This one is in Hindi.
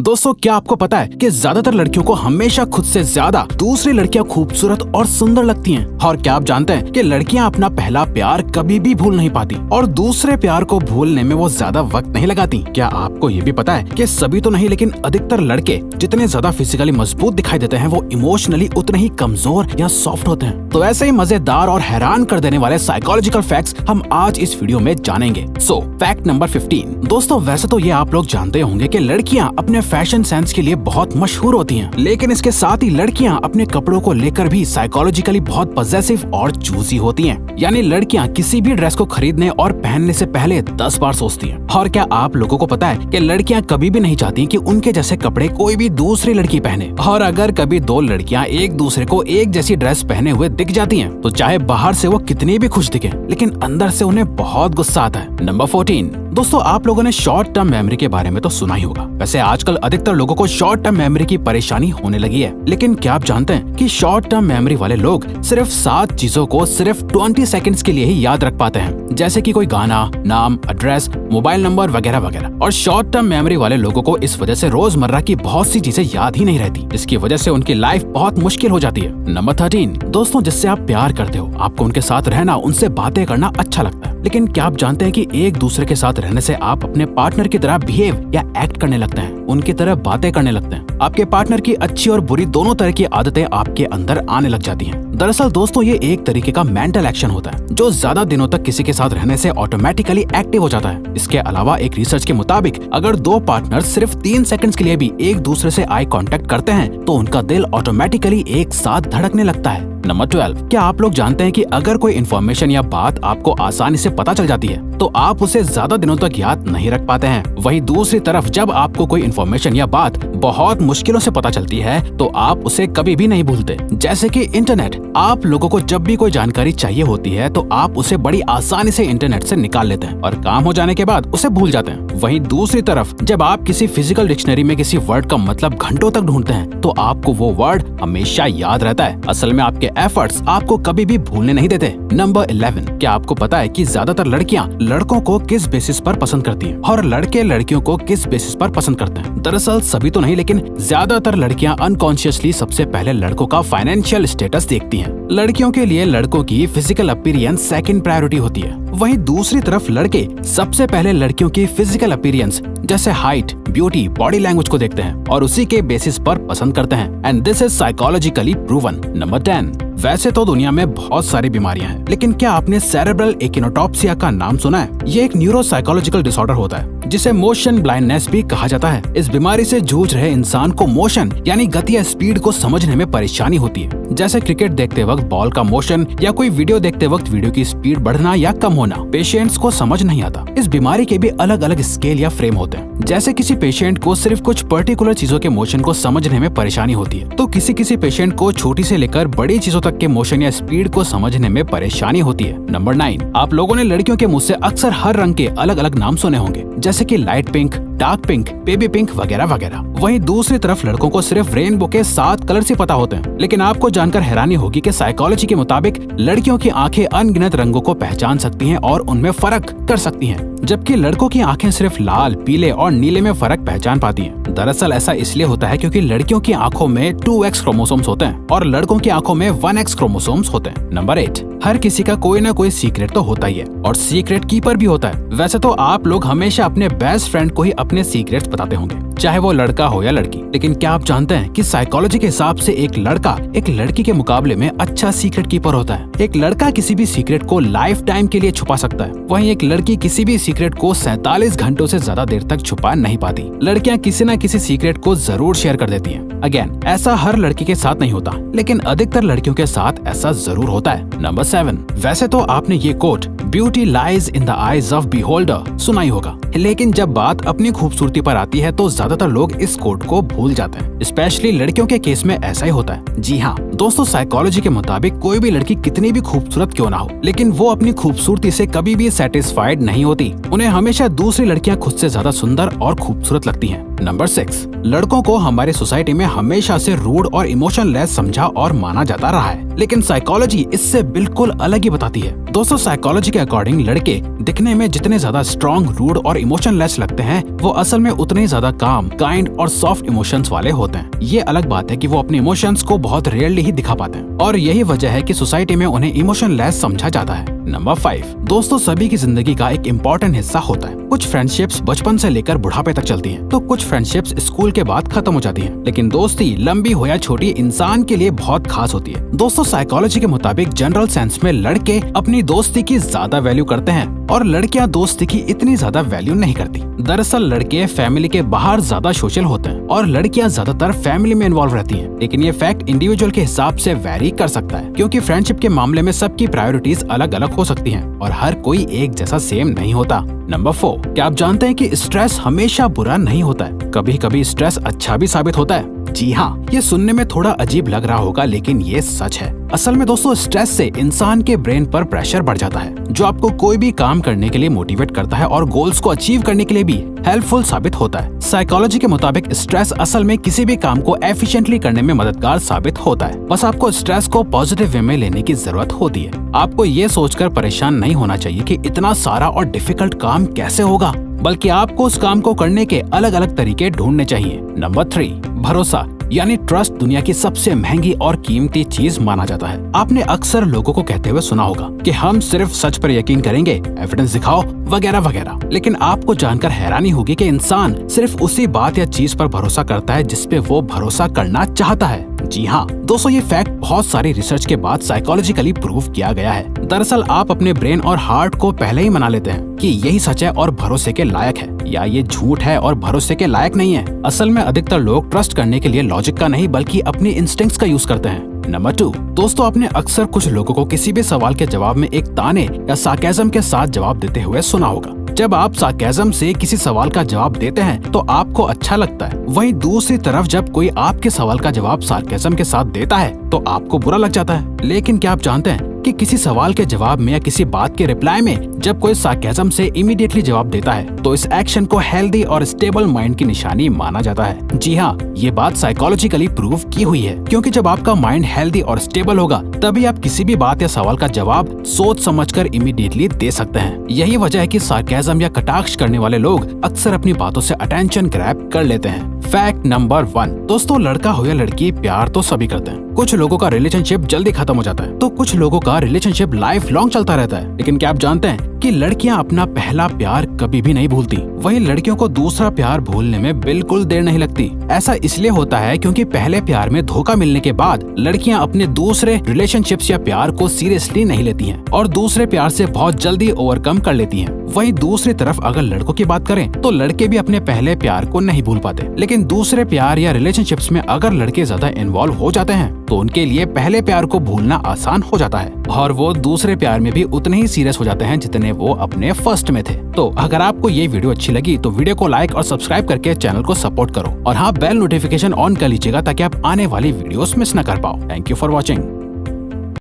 दोस्तों, क्या आपको पता है कि ज्यादातर लड़कियों को हमेशा खुद से ज्यादा दूसरी लड़कियां खूबसूरत और सुंदर लगती हैं। और क्या आप जानते हैं कि लड़कियां अपना पहला प्यार कभी भी भूल नहीं पाती और दूसरे प्यार को भूलने में वो ज्यादा वक्त नहीं लगाती। क्या आपको ये भी पता है कि सभी तो नहीं लेकिन अधिकतर लड़के जितने ज्यादा फिजिकली मजबूत दिखाई देते हैं वो इमोशनली उतने ही कमजोर या सॉफ्ट होते हैं। तो ऐसे ही मजेदार और हैरान कर देने वाले साइकोलॉजिकल फैक्ट्स हम आज इस वीडियो में जानेंगे। सो फैक्ट नंबर 15। दोस्तों, वैसे तो ये आप लोग जानते होंगे कि लड़कियां अपने फैशन सेंस के लिए बहुत मशहूर होती हैं, लेकिन इसके साथ ही लड़कियां अपने कपड़ों को लेकर भी साइकोलॉजिकली बहुत पॉजेसिव और चूजी होती हैं। यानी लड़कियां किसी भी ड्रेस को खरीदने और पहनने से पहले 10 बार सोचती हैं। और क्या आप लोगों को पता है कि लड़कियां कभी भी नहीं चाहती कि उनके जैसे कपड़े कोई भी दूसरी लड़की पहने। और अगर कभी दो लड़कियां एक दूसरे को एक जैसी ड्रेस पहने हुए दिख जाती हैं, तो चाहे बाहर से वो कितनी भी खुश दिखे, लेकिन अंदर से उन्हें बहुत गुस्सा आता है। नंबर 14। दोस्तों, आप लोगों ने शॉर्ट टर्म मेमोरी के बारे में तो सुना ही होगा। वैसे आजकल अधिकतर लोगों को शॉर्ट टर्म मेमोरी की परेशानी होने लगी है, लेकिन क्या आप जानते हैं कि शॉर्ट टर्म मेमोरी वाले लोग सिर्फ 7 चीजों को सिर्फ 20 सेकंड्स के लिए ही याद रख पाते हैं, जैसे कि कोई गाना, नाम, एड्रेस, मोबाइल नंबर वगैरह वगैरह। और शॉर्ट टर्म मेमोरी वाले लोगों को इस वजह से रोजमर्रा की बहुत सी चीजें याद ही नहीं रहती, जिसकी वजह से उनकी लाइफ बहुत मुश्किल हो जाती है। नंबर 13। दोस्तों, जिससे आप प्यार करते हो, आपको उनके साथ रहना, उनसे बातें करना अच्छा लगता है, लेकिन क्या आप जानते हैं कि एक दूसरे के साथ रहने से आप अपने पार्टनर की तरह बिहेव या एक्ट करने लगते हैं, उनकी तरह बातें करने लगते हैं। आपके पार्टनर की अच्छी और बुरी दोनों तरह की आदतें आपके अंदर आने लग जाती हैं। दरअसल दोस्तों, ये एक तरीके का मेंटल एक्शन होता है जो ज्यादा दिनों तक किसी के साथ रहने से ऑटोमेटिकली एक्टिव हो जाता है। इसके अलावा एक रिसर्च के मुताबिक अगर दो पार्टनर सिर्फ 3 सेकंड्स के लिए भी एक दूसरे से आई कांटेक्ट करते हैं तो उनका दिल ऑटोमेटिकली एक साथ धड़कने लगता है। नंबर 12। क्या आप लोग जानते हैं कि अगर कोई इन्फॉर्मेशन या बात आपको आसानी से पता चल जाती है तो आप उसे ज्यादा दिनों तक याद नहीं रख पाते हैं। वहीं दूसरी तरफ जब आपको कोई इन्फॉर्मेशन या बात बहुत मुश्किलों से पता चलती है तो आप उसे कभी भी नहीं भूलते। जैसे कि इंटरनेट, आप लोगों को जब भी कोई जानकारी चाहिए होती है तो आप उसे बड़ी आसानी से इंटरनेट से निकाल लेते हैं और काम हो जाने के बाद उसे भूल जाते हैं। वहीं दूसरी तरफ जब आप किसी फिजिकल डिक्शनरी में किसी वर्ड का मतलब घंटों तक ढूंढते हैं तो आपको वो वर्ड हमेशा याद रहता है। असल में आपके एफर्ट्स आपको कभी भी भूलने नहीं देते। नंबर 11। क्या आपको पता है कि ज्यादातर लड़कियां लड़कों को किस बेसिस पर पसंद करती हैं और लड़के लड़कियों को किस बेसिस पर पसंद करते हैं? दरअसल सभी तो नहीं लेकिन ज्यादातर लड़कियां अनकॉन्शियसली सबसे पहले लड़कों का फाइनेंशियल स्टेटस देखती हैं। लड़कियों के लिए लड़कों की फिजिकल अपीयरेंस सेकंड प्रायोरिटी होती है। वहीं दूसरी तरफ लड़के सबसे पहले लड़कियों की फिजिकल अपीयरेंस जैसे हाइट, ब्यूटी, बॉडी लैंग्वेज को देखते हैं और उसी के बेसिस पर पसंद करते हैं। And this is psychologically proven. Number 10। वैसे तो दुनिया में बहुत सारी बीमारियां हैं, लेकिन क्या आपने सेरेब्रल एकिनोटॉप्सिया का नाम सुना है? ये एक न्यूरोसाइकोलॉजिकल डिसऑर्डर होता है जिसे मोशन ब्लाइंडनेस भी कहा जाता है। इस बीमारी से जूझ रहे इंसान को मोशन यानी गति या स्पीड को समझने में परेशानी होती है, जैसे क्रिकेट देखते वक्त बॉल का मोशन या कोई वीडियो देखते वक्त वीडियो की स्पीड बढ़ना या कम होना पेशेंट्स को समझ नहीं आता। इस बीमारी के भी अलग अलग स्केल या फ्रेम होते हैं। जैसे किसी पेशेंट को सिर्फ कुछ पर्टिकुलर चीजों के मोशन को समझने में परेशानी होती है, तो किसी पेशेंट को छोटी से लेकर बड़ी चीजों तक के मोशन या स्पीड को समझने में परेशानी होती है। नंबर 9। आप लोगों ने लड़कियों के मुंह से अक्सर हर रंग के अलग अलग नाम सुने होंगे, जैसे कि light pink, dark pink, baby pink वगैरह वगैरह। वहीं दूसरी तरफ लड़कों को सिर्फ रेनबो के 7 कलर्स ही पता होते हैं। लेकिन आपको जानकर हैरानी होगी कि साइकोलॉजी के मुताबिक लड़कियों की आंखें अनगिनत रंगों को पहचान सकती हैं और उनमें फर्क कर सकती हैं, जबकि लड़कों की आंखें सिर्फ लाल, पीले और नीले में फर्क पहचान पाती हैं। दरअसल ऐसा इसलिए होता है क्योंकि लड़कियों की आंखों में 2x क्रोमोसोम्स होते हैं और लड़कों की आंखों में 1x क्रोमोसोम्स होते हैं। नंबर 8। हर किसी का कोई ना कोई सीक्रेट तो होता ही है और सीक्रेट कीपर भी होता है। वैसे तो आप लोग हमेशा अपने बेस्ट फ्रेंड को ही अपने सीक्रेट्स बताते होंगे, चाहे वो लड़का हो या लड़की। लेकिन क्या आप जानते हैं कि साइकोलॉजी के हिसाब से एक लड़का एक लड़की के मुकाबले में अच्छा सीक्रेट कीपर होता है। एक लड़का किसी भी सीक्रेट को लाइफ टाइम के लिए छुपा सकता है, वहीं एक लड़की किसी भी सीक्रेट को 47 घंटों से ज्यादा देर तक छुपा नहीं पाती। लड़कियां किसी न किसी सीक्रेट को जरूर शेयर कर देती हैं। अगेन, ऐसा हर लड़की के साथ नहीं होता, लेकिन अधिकतर लड़कियों के साथ ऐसा जरूर होता है। नंबर 7। वैसे तो आपने ये quote beauty lies in the eyes of beholder सुना ही होगा, लेकिन जब बात अपनी खूबसूरती पर आती है तो ज्यादातर लोग इस कोट को भूल जाते हैं। स्पेशली लड़कियों के केस में ऐसा ही होता है। जी हाँ दोस्तों, साइकोलॉजी के मुताबिक कोई भी लड़की कितनी भी खूबसूरत क्यों ना हो, लेकिन वो अपनी खूबसूरती से कभी भी सेटिस्फाइड नहीं होती। उन्हें हमेशा दूसरी लड़कियां खुद से ज्यादा सुंदर और खूबसूरत लगती हैं। नंबर 6। लड़कों को हमारे सोसाइटी में हमेशा से रूड और इमोशनलेस समझा और माना जाता रहा है, लेकिन साइकोलॉजी इससे बिल्कुल अलग ही बताती है। दोस्तों, साइकोलॉजी के अकॉर्डिंग लड़के दिखने में जितने ज्यादा स्ट्रॉन्ग, रूड और इमोशनलेस लगते हैं, वो असल में उतने ही ज्यादा काम, काइंड और सॉफ्ट इमोशंस वाले होते हैं। ये अलग बात है कि वो अपने इमोशंस को बहुत रेयरली ही दिखा पाते हैं और यही वजह है कि सोसाइटी में उन्हें इमोशनलेस समझा जाता है। नंबर 5, दोस्तों सभी की जिंदगी का एक इम्पोर्टेंट हिस्सा होता है। कुछ फ्रेंडशिप्स बचपन से लेकर बुढ़ापे तक चलती हैं, तो कुछ फ्रेंडशिप्स स्कूल के बाद खत्म हो जाती हैं। लेकिन दोस्ती लंबी हो या छोटी, इंसान के लिए बहुत खास होती है। दोस्तों, साइकोलॉजी के मुताबिक जनरल सेंस में लड़के अपनी दोस्ती की ज्यादा वैल्यू करते हैं और लड़कियां दोस्ती की इतनी ज्यादा वैल्यू नहीं करती। दरअसल लड़के फैमिली के बाहर ज्यादा सोशल होते हैं और लड़कियां ज्यादातर फैमिली में इन्वॉल्व रहती हैं। लेकिन ये फैक्ट इंडिविजुअल के हिसाब से वैरी कर सकता है, क्योंकि फ्रेंडशिप के मामले में सबकी प्रायोरिटीज अलग अलग हो सकती हैं और हर कोई एक जैसा सेम नहीं होता। नंबर 4, क्या आप जानते हैं कि स्ट्रेस हमेशा बुरा नहीं होता है? कभी कभी स्ट्रेस अच्छा भी साबित होता है। जी हाँ, ये सुनने में थोड़ा अजीब लग रहा होगा, लेकिन ये सच है। असल में दोस्तों, स्ट्रेस से इंसान के ब्रेन पर प्रेशर बढ़ जाता है, जो आपको कोई भी काम करने के लिए मोटिवेट करता है और गोल्स को अचीव करने के लिए भी हेल्पफुल साबित होता है। साइकोलॉजी के मुताबिक स्ट्रेस असल में किसी भी काम को एफिशिएंटली करने में मददगार साबित होता है। बस आपको स्ट्रेस को पॉजिटिव वे में लेने की जरूरत होती है। आपको ये सोचकर परेशान नहीं होना चाहिए कि इतना सारा और डिफिकल्ट काम कैसे होगा, बल्कि आपको उस काम को करने के अलग अलग तरीके ढूंढने चाहिए। नंबर 3, भरोसा यानी ट्रस्ट दुनिया की सबसे महंगी और कीमती चीज माना जाता है। आपने अक्सर लोगों को कहते हुए सुना होगा कि हम सिर्फ सच पर यकीन करेंगे, एविडेंस दिखाओ, वगैरह वगैरह। लेकिन आपको जानकर हैरानी होगी कि इंसान सिर्फ उसी बात या चीज पर भरोसा करता है जिस पे वो भरोसा करना चाहता है। जी हाँ दोस्तों, ये फैक्ट बहुत सारी रिसर्च के बाद साइकोलॉजिकली प्रूव किया गया है। दरअसल आप अपने ब्रेन और हार्ट को पहले ही मना लेते हैं कि यही सच है और भरोसे के लायक है, या ये झूठ है और भरोसे के लायक नहीं है। असल में अधिकतर लोग ट्रस्ट करने के लिए लॉजिक का नहीं बल्कि अपनी इंस्टिंक्ट्स का यूज करते हैं। नंबर 2, दोस्तों आपने अक्सर कुछ लोगों को किसी भी सवाल के जवाब में एक ताने या सार्केज्म के साथ जवाब देते हुए सुना होगा। जब आप सार्केज्म से किसी सवाल का जवाब देते हैं तो आपको अच्छा लगता है, वहीं दूसरी तरफ जब कोई आपके सवाल का जवाब सार्केज्म के साथ देता है तो आपको बुरा लग जाता है। लेकिन क्या आप जानते हैं कि किसी सवाल के जवाब में या किसी बात के रिप्लाई में जब कोई सार्केज्म से इमीडिएटली जवाब देता है तो इस एक्शन को हेल्दी और स्टेबल माइंड की निशानी माना जाता है। जी हाँ, ये बात साइकोलॉजिकली प्रूव की हुई है, क्योंकि जब आपका माइंड हेल्दी और स्टेबल होगा तभी आप किसी भी बात या सवाल का जवाब सोच समझकर इमीडिएटली दे सकते हैं। यही वजह है कि सार्केज्म या कटाक्ष करने वाले लोग अक्सर अपनी बातों से अटेंशन ग्रैब कर लेते हैं। फैक्ट नंबर 1, दोस्तों लड़का हो या लड़की, प्यार तो सभी करते हैं। कुछ लोगों का रिलेशनशिप जल्दी खत्म हो जाता है तो कुछ लोगों का रिलेशनशिप लाइफ लॉन्ग चलता रहता है। लेकिन क्या आप जानते हैं कि लड़कियां अपना पहला प्यार कभी भी नहीं भूलती, वहीं लड़कियों को दूसरा प्यार भूलने में बिल्कुल देर नहीं लगती। ऐसा इसलिए होता है क्योंकि पहले प्यार में धोखा मिलने के बाद लड़कियां अपने दूसरे रिलेशनशिप्स या प्यार को सीरियसली नहीं लेती हैं और दूसरे प्यार से बहुत जल्दी ओवरकम कर लेती हैं। वहीं दूसरी तरफ अगर लड़कों की बात करें तो लड़के भी अपने पहले प्यार को नहीं भूल पाते, लेकिन दूसरे प्यार या रिलेशनशिप्स में अगर लड़के ज्यादा इन्वॉल्व हो जाते हैं तो उनके लिए पहले प्यार को भूलना आसान हो जाता है और वो दूसरे प्यार में भी उतने ही सीरियस हो जाते हैं जितने वो अपने फर्स्ट में थे। तो अगर आपको ये वीडियो अच्छी लगी तो वीडियो को लाइक और सब्सक्राइब करके चैनल को सपोर्ट करो और हाँ, बेल नोटिफिकेशन ऑन कर लीजिएगा ताकि आप आने वाली वीडियोस मिस न कर पाओ। Thank you for watching.